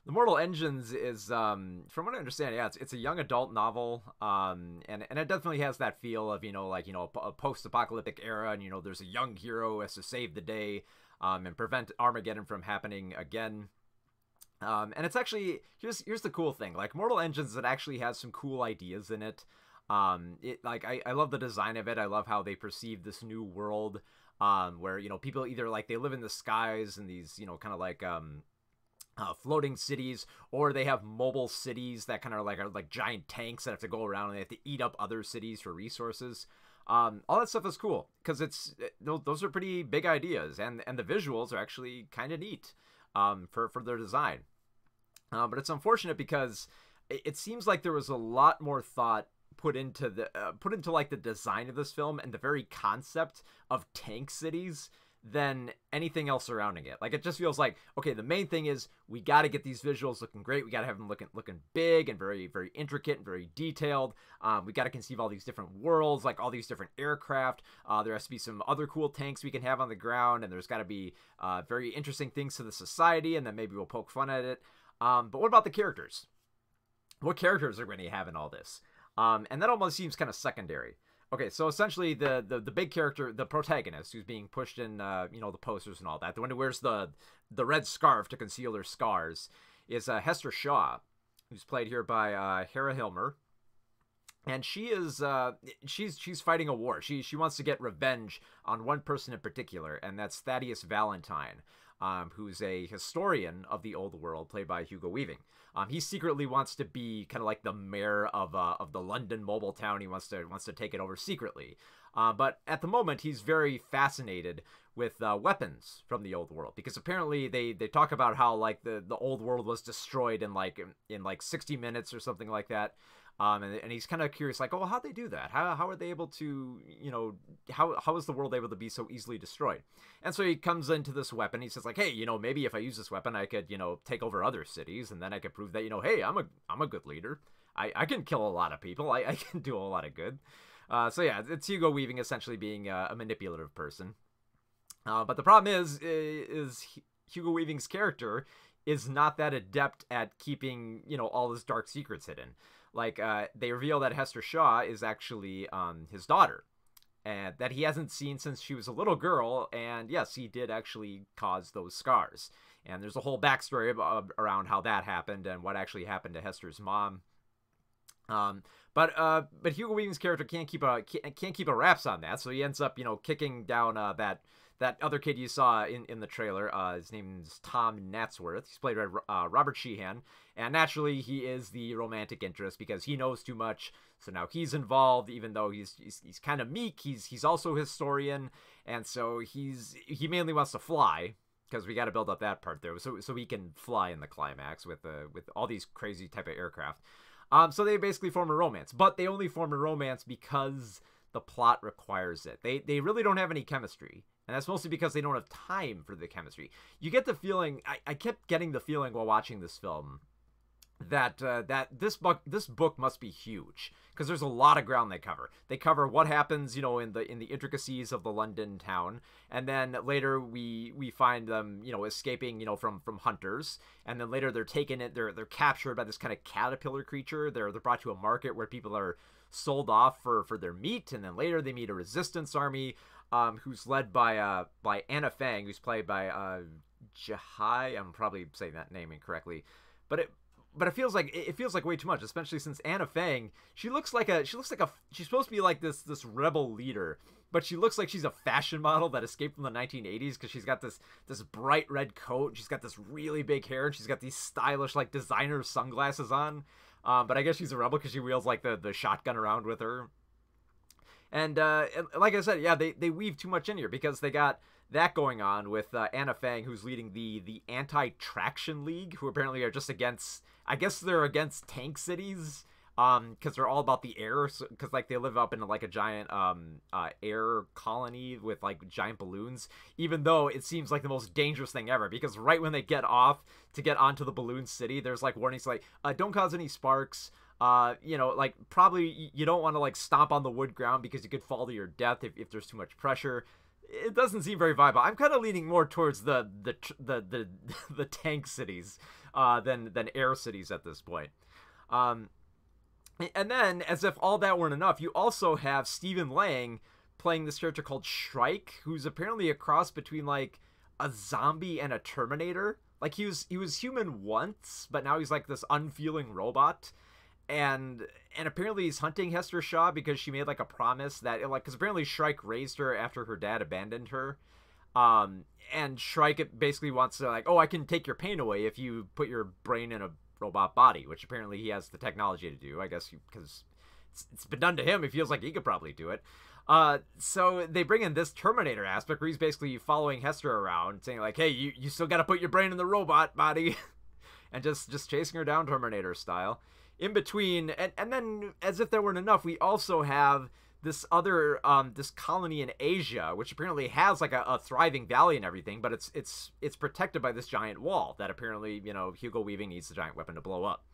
The Mortal Engines is, from what I understand, yeah, it's a young adult novel, and it definitely has that feel of a post-apocalyptic era, and there's a young hero who has to save the day, and prevent Armageddon from happening again. And it's actually here's the cool thing, like Mortal Engines, it actually has some cool ideas in it. I love the design of it. I love how they perceive this new world, where people either like they live in the skies and these kind of like floating cities, or they have mobile cities that kind of are like giant tanks that have to go around and they have to eat up other cities for resources. All that stuff is cool because those are pretty big ideas, and the visuals are actually kind of neat, for their design. But it's unfortunate because it seems like there was a lot more thought put into like the design of this film and the very concept of tank cities than anything else surrounding it. Like, it just feels like, okay, the main thing is we got to get these visuals looking great. We got to have them looking big and very, very intricate and very detailed. We got to conceive all these different worlds, like all these different aircraft. There has to be some other cool tanks we can have on the ground, and there's got to be very interesting things to the society, and then maybe we'll poke fun at it. But what about the characters? What characters are going to have in all this? And that almost seems kind of secondary. Okay, so essentially the big character, the protagonist, who's being pushed in, the posters and all that, the one who wears the red scarf to conceal her scars, is Hester Shaw, who's played here by Hera Hilmer. And she is she's fighting a war. She wants to get revenge on one person in particular, and that's Thaddeus Valentine, who's a historian of the old world, played by Hugo Weaving. He secretly wants to be kind of like the mayor of the London mobile town. He wants to take it over secretly. But at the moment, he's very fascinated with weapons from the old world, because apparently they talk about how like the old world was destroyed in like 60 minutes or something like that. And he's kind of curious, like, oh, how'd they do that? How are they able to, how is the world able to be so easily destroyed? And so he comes into this weapon. He says, like, hey, maybe if I use this weapon, I could, take over other cities, and then I could prove that, hey, I'm a good leader. I can kill a lot of people. I can do a lot of good. So yeah, it's Hugo Weaving essentially being a manipulative person. But the problem is Hugo Weaving's character is not that adept at keeping, all his dark secrets hidden. Like, they reveal that Hester Shaw is actually his daughter, and that he hasn't seen since she was a little girl, and yes, he did actually cause those scars. And there's a whole backstory around how that happened and what actually happened to Hester's mom. But Hugo Weaving's character can't keep a wraps on that, so he ends up, kicking down that other kid you saw in the trailer. His name's Tom Natsworth. He's played by Robert Sheehan, and naturally he is the romantic interest because he knows too much. So now he's involved, even though he's kind of meek. He's also a historian, and so he mainly wants to fly, because we got to build up that part there, so he can fly in the climax with all these crazy type of aircraft. So they basically form a romance, but they only form a romance because the plot requires it. They really don't have any chemistry, and that's mostly because they don't have time for the chemistry. You get the feeling, I kept getting the feeling while watching this film that this book must be huge, because there's a lot of ground they cover. They cover what happens, in the intricacies of the London town, and then later we find them, escaping, from hunters, and then later they're captured by this kind of caterpillar creature. They're brought to a market where people are sold off for their meat, and then later they meet a resistance army, who's led by Anna Fang, who's played by Jahai. I'm probably saying that name incorrectly, but it feels like way too much, especially since Anna Fang, she's supposed to be like this rebel leader, but she looks like she's a fashion model that escaped from the 1980s, because she's got this bright red coat, she's got this really big hair, and she's got these stylish like designer sunglasses on. But I guess she's a rebel because she wields like the shotgun around with her. And like I said, yeah, they weave too much in here, because they got that going on with Anna Fang, who's leading the Anti-Traction League, who apparently are just against, I guess they're against tank cities, because they're all about the air, because like they live up in like a giant air colony with like giant balloons, even though it seems like the most dangerous thing ever, because right when they get off to get onto the balloon city, there's like warnings like, don't cause any sparks, like probably you don't want to like stomp on the wood ground because you could fall to your death if there's too much pressure. it doesn't seem very viable. I'm kind of leaning more towards the tank cities than air cities at this point. Um, and then, as if all that weren't enough, you also have Stephen Lang playing this character called Shrike, who's apparently a cross between like a zombie and a Terminator. Like he was human once, but now he's like this unfeeling robot. And apparently he's hunting Hester Shaw because she made like a promise that like because apparently Shrike raised her after her dad abandoned her. And Shrike basically wants to like, oh, I can take your pain away if you put your brain in a robot body, which apparently he has the technology to do. I guess because it's been done to him. He feels like he could probably do it. So they bring in this Terminator aspect where he's basically following Hester around, saying like, hey, you still got to put your brain in the robot body, and just chasing her down Terminator style. In between, and then as if there weren't enough, we also have this other this colony in Asia, which apparently has like a thriving valley and everything, but it's protected by this giant wall that apparently, you know, Hugo Weaving needs the giant weapon to blow up.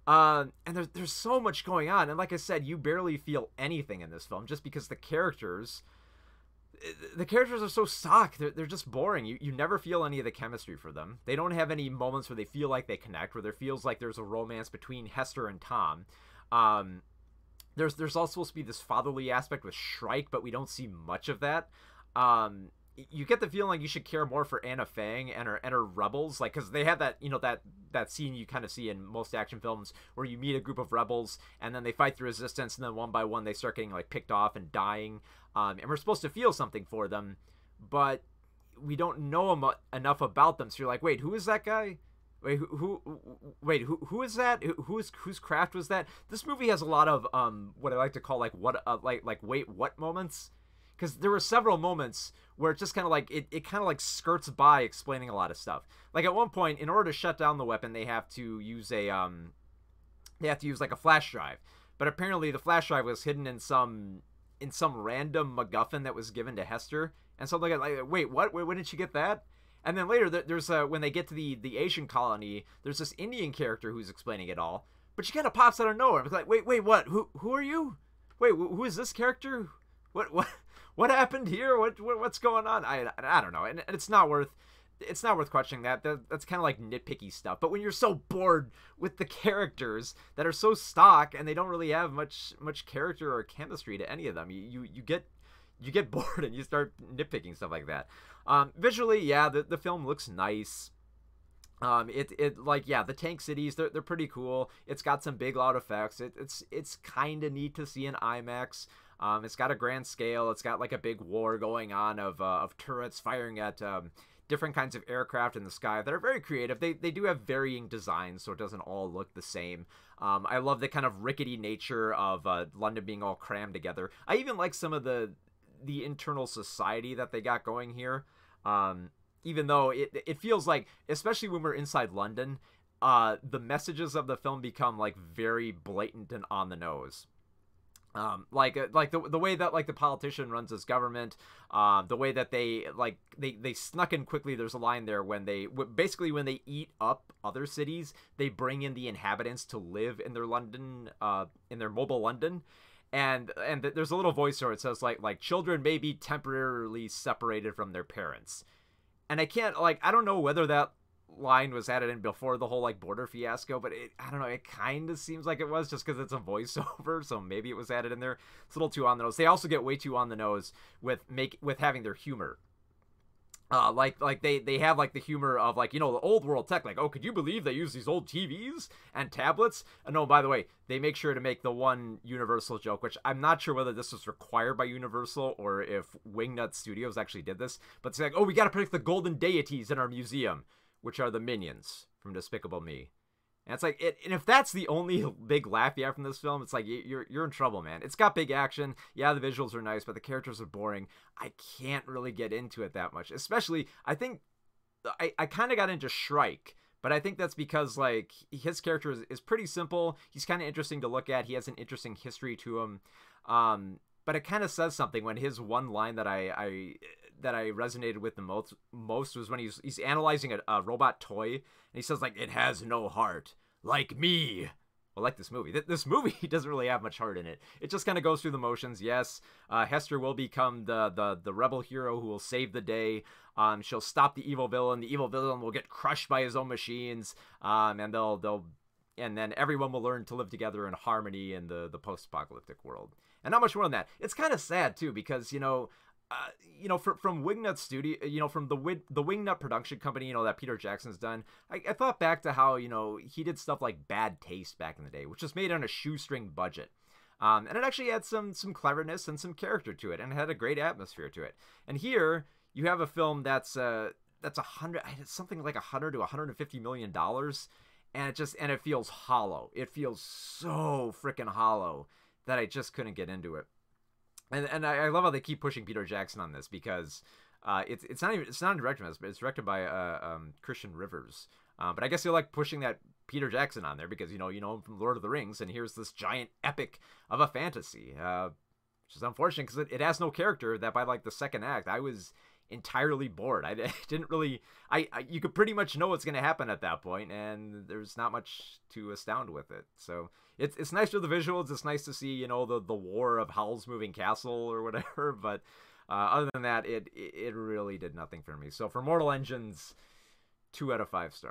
And there's so much going on, and like I said, you barely feel anything in this film just because the characters are so stock. They're just boring. You never feel any of the chemistry for them. They don't have any moments where they feel like they connect, where there feels like there's a romance between Hester and Tom. There's also supposed to be this fatherly aspect with Shrike, but we don't see much of that. You get the feeling like you should care more for Anna Fang and her rebels, like because they have that, you know, that scene you kind of see in most action films where you meet a group of rebels and then they fight the resistance and then one by one they start getting like picked off and dying. And we're supposed to feel something for them, but we don't know enough about them. So you're like, wait, who is that guy? Wait, who is that? Whose craft was that? This movie has a lot of what I like to call like wait, what moments? Because there were several moments where it just kind of like it kind of like skirts by explaining a lot of stuff. Like at one point, in order to shut down the weapon, they have to use like a flash drive. But apparently, the flash drive was hidden in some random MacGuffin that was given to Hester. And so like, wait, what? When did she get that? And then later, there's when they get to the Asian colony, there's this Indian character who's explaining it all. But she kind of pops out of nowhere. It's like, wait, what? Who are you? Wait, who is this character? What happened here? What's going on? I don't know. And it's not worth questioning that. That's kind of like nitpicky stuff. But when you're so bored with the characters that are so stock and they don't really have much character or chemistry to any of them, you get bored and you start nitpicking stuff like that. Visually, yeah, the film looks nice. The tank cities, they're pretty cool. It's got some big loud effects. It's kind of neat to see in IMAX. It's got a grand scale. It's got like a big war going on of turrets firing at different kinds of aircraft in the sky that are very creative. They do have varying designs, so it doesn't all look the same. I love the kind of rickety nature of London being all crammed together. I even like some of the internal society that they got going here. Even though it feels like, especially when we're inside London, the messages of the film become like very blatant and on the nose. Like the way that like the politician runs his government, the way that they snuck in quickly. There's a line there when they eat up other cities, they bring in the inhabitants to live in their London, in their mobile London. And there's a little voice where it says like children may be temporarily separated from their parents. And I don't know whether that line was added in before the whole like border fiasco, but I don't know, it kind of seems like it was just because it's a voiceover, so maybe it was added in there. It's a little too on the nose. They also get way too on the nose with having their humor. They have like the humor of like, you know, the old world tech, like, oh, could you believe they use these old TVs and tablets? And no, by the way, they make sure to make the one Universal joke, which I'm not sure whether this was required by Universal or if Wingnut Studios actually did this, but it's like, oh, we got to protect the golden deities in our museum, which are the minions from Despicable Me. And it's like, and if that's the only big laugh you have from this film, it's like, you're in trouble, man. It's got big action. Yeah, the visuals are nice, but the characters are boring. I can't really get into it that much. Especially, I think, I kind of got into Shrike, but I think that's because, like, his character is pretty simple. He's kind of interesting to look at. He has an interesting history to him. But it kind of says something when his one line that I resonated with the most was when he's analyzing a robot toy, and he says like, it has no heart, like me. well, like this movie. This movie doesn't really have much heart in it. It just kind of goes through the motions. Yes, Hester will become the rebel hero who will save the day. She'll stop the evil villain. The evil villain will get crushed by his own machines. And and then everyone will learn to live together in harmony in the post-apocalyptic world. And not much more than that. It's kind of sad too, because from Wingnut Studio, from the Wingnut production company, that Peter Jackson's done. I thought back to how he did stuff like Bad Taste back in the day, which was made on a shoestring budget. And it actually had some cleverness and some character to it, and it had a great atmosphere to it. And here you have a film that's something like $100 to $150 million, and it feels hollow. It feels so freaking hollow that I just couldn't get into it. And I love how they keep pushing Peter Jackson on this, because it's not directed by this, but it's directed by Christian Rivers. But I guess you like pushing that Peter Jackson on there because you know him from Lord of the Rings, and here's this giant epic of a fantasy, which is unfortunate because it has no character. That by like the second act, I was entirely bored. I didn't really. You could pretty much know what's going to happen at that point, and there's not much to astound with it. So it's nice for the visuals. It's nice to see the war of Howl's Moving Castle or whatever. But other than that, it really did nothing for me. So for Mortal Engines, 2 out of 5 stars.